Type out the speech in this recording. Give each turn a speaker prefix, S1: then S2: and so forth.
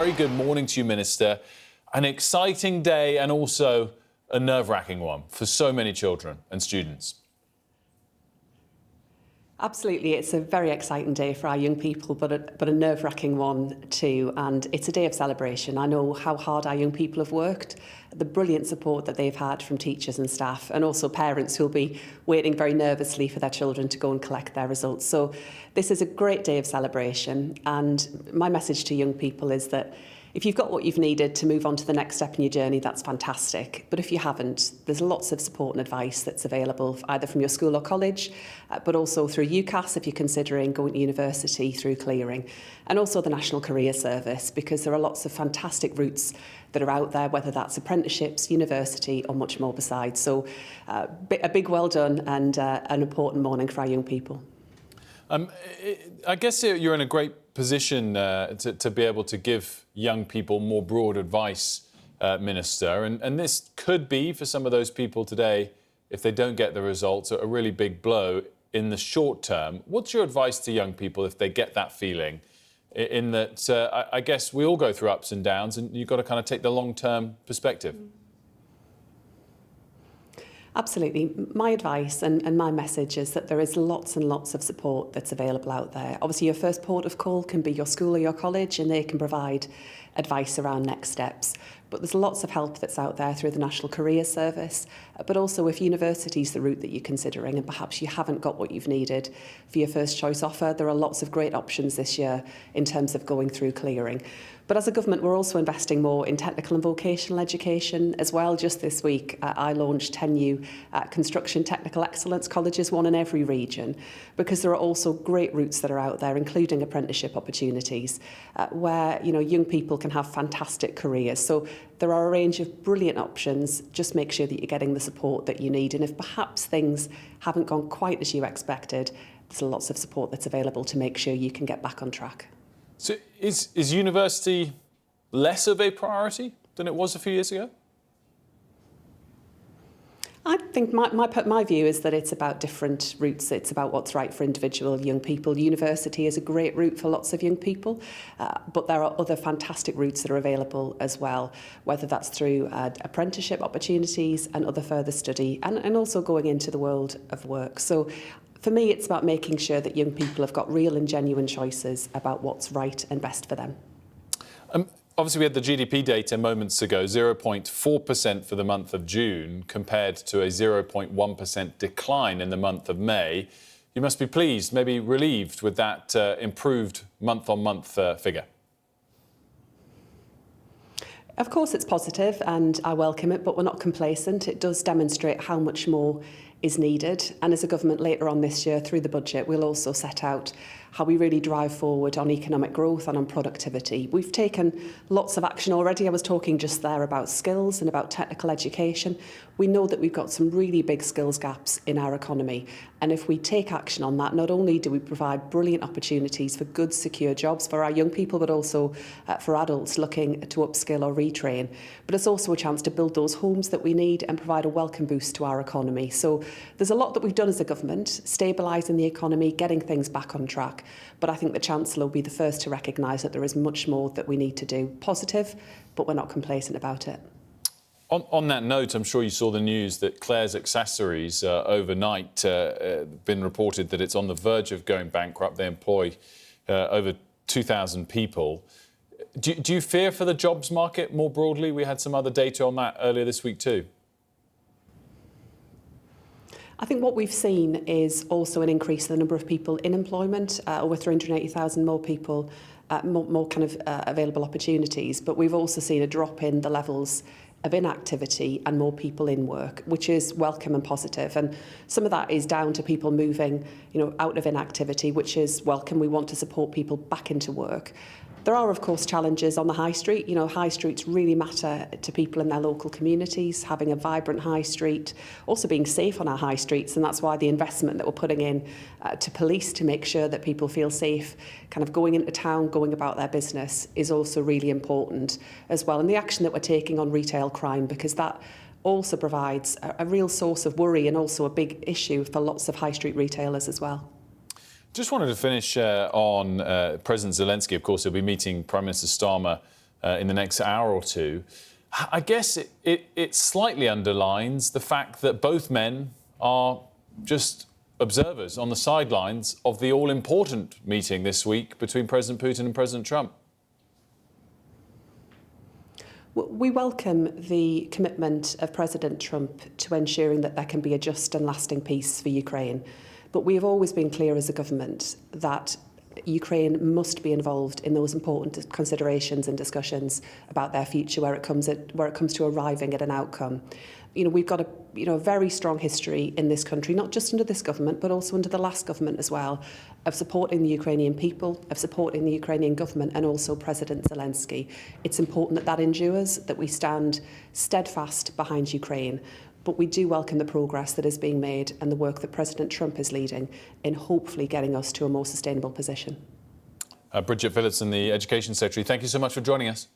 S1: Very good morning to you, Minister. An exciting day and also a nerve-wracking one for so many children and students.
S2: Absolutely, it's a very exciting day for our young people, but a nerve-wracking one too. And it's a day of celebration. I know how hard our young people have worked, the brilliant support that they've had from teachers and staff, and also parents who'll be waiting very nervously for their children to go and collect their results. So this is a great day of celebration. And my message to young people is that if you've got what you've needed to move on to the next step in your journey, that's fantastic. But if you haven't, there's lots of support and advice that's available, either from your school or college, but also through UCAS if you're considering going to university through clearing, and also the National Career Service, because there are lots of fantastic routes that are out there, whether that's apprenticeships, university, or much more besides. So a big well done and an important morning for our young people.
S1: I guess you're in a great position to be able to give young people more broad advice, Minister, and this could be, for some of those people today, if they don't get the results, a really big blow in the short term. What's your advice to young people if they get that feeling, in that I guess we all go through ups and downs and you've got to kind of take the long-term perspective?
S2: Absolutely. My advice and my message is that there is lots and lots of support that's available out there. Obviously, your first port of call can be your school or your college, and they can provide advice around next steps. But there's lots of help that's out there through the National Career Service. But also, if university is the route that you're considering and perhaps you haven't got what you've needed for your first choice offer, there are lots of great options this year in terms of going through clearing. But as a government, we're also investing more in technical and vocational education as well. Just this week, I launched 10 new construction technical excellence colleges, one in every region, because there are also great routes that are out there, including apprenticeship opportunities, where young people can have fantastic careers. So there are a range of brilliant options. Just make sure that you're getting the support that you need. And if perhaps things haven't gone quite as you expected, there's lots of support that's available to make sure you can get back on track.
S1: So is university less of a priority than it was a few years ago?
S2: I think my view is that it's about different routes. It's about what's right for individual young people. University is a great route for lots of young people, but there are other fantastic routes that are available as well, whether that's through apprenticeship opportunities and other further study, and also going into the world of work. So for me, it's about making sure that young people have got real and genuine choices about what's right and best for them.
S1: Obviously, we had the GDP data moments ago, 0.4% for the month of June, compared to a 0.1% decline in the month of May. You must be pleased, maybe relieved, with that improved month-on-month figure.
S2: Of course, it's positive and I welcome it, but we're not complacent. It does demonstrate how much more is needed. And as a government later on this year, through the budget, we'll also set out how we really drive forward on economic growth and on productivity. We've taken lots of action already. I was talking just there about skills and about technical education. We know that we've got some really big skills gaps in our economy. And if we take action on that, not only do we provide brilliant opportunities for good, secure jobs for our young people, but also for adults looking to upskill or retrain. But it's also a chance to build those homes that we need and provide a welcome boost to our economy. So there's a lot that we've done as a government, stabilising the economy, getting things back on track. But I think the Chancellor will be the first to recognise that there is much more that we need to do. Positive, but we're not complacent about it.
S1: On that note, I'm sure you saw the news that Claire's Accessories overnight been reported that it's on the verge of going bankrupt. They employ over 2,000 people. Do you fear for the jobs market more broadly? We had some other data on that earlier this week too.
S2: I think what we've seen is also an increase in the number of people in employment, over 380,000 more people, more kind of available opportunities. But we've also seen a drop in the levels of inactivity and more people in work, which is welcome and positive. And some of that is down to people moving, out of inactivity, which is welcome. We want to support people back into work. There are, of course, challenges on the high street. High streets really matter to people in their local communities, having a vibrant high street, also being safe on our high streets. And that's why the investment that we're putting in to police to make sure that people feel safe, kind of going into town, going about their business, is also really important as well. And the action that we're taking on retail crime, because that also provides a real source of worry and also a big issue for lots of high street retailers as well.
S1: Just wanted to finish on President Zelensky. Of course, he'll be meeting Prime Minister Starmer in the next hour or two. I guess it slightly underlines the fact that both men are just observers on the sidelines of the all-important meeting this week between President Putin and President Trump.
S2: We welcome the commitment of President Trump to ensuring that there can be a just and lasting peace for Ukraine. But we have always been clear as a government that Ukraine must be involved in those important considerations and discussions about their future where it comes to arriving at an outcome. We've got a very strong history in this country, not just under this government, but also under the last government as well, of supporting the Ukrainian people, of supporting the Ukrainian government and also President Zelensky. It's important that that endures, that we stand steadfast behind Ukraine. But we do welcome the progress that is being made and the work that President Trump is leading in hopefully getting us to a more sustainable position.
S1: Bridget Phillipson, the Education Secretary, thank you so much for joining us.